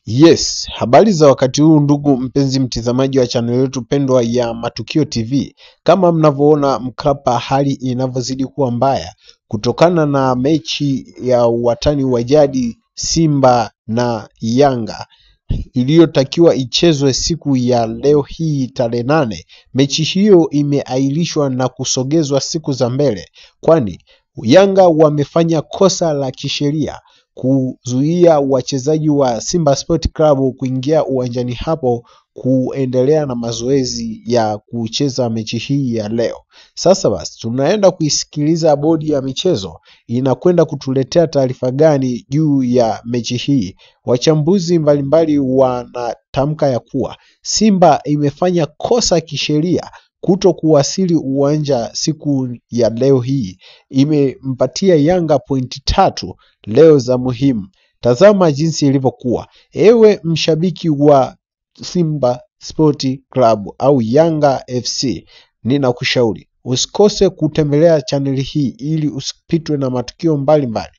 Yes, habari za wakati huu ndugu mpenzi mtizamaji wa channel yetu pendwa ya Matukio TV. Kama mnavyoona Mkapa, hali inavyozidi kuwa mbaya kutokana na mechi ya watani wa jadi Simba na Yanga iliyotakiwa ichezwe siku ya leo hii tarehe 8. Mechi hiyo imeahirishwa na kusogezwa siku za mbele, kwani Yanga wamefanya kosa la kisheria kuzuia wachezaji wa Simba Sport Club kuingia uwanjani hapo kuendelea na mazoezi ya kucheza mechi hii ya leo. Sasa basi tunaenda kuisikiliza bodi ya michezo inakwenda kutuletea taarifa gani juu ya mechi hii. Wachambuzi mbalimbali wanatamka ya kuwa Simba imefanya kosa kisheria kuto kuwasili uwanja siku ya leo hii, imempatia Yanga pointi 3 leo za muhimu. Tazama jinsi ilivyokuwa. Ewe mshabiki wa Simba Sport Club au Yanga FC, ninakushauri usikose kutembelea channel hii ili usipitwe na matukio mbalimbali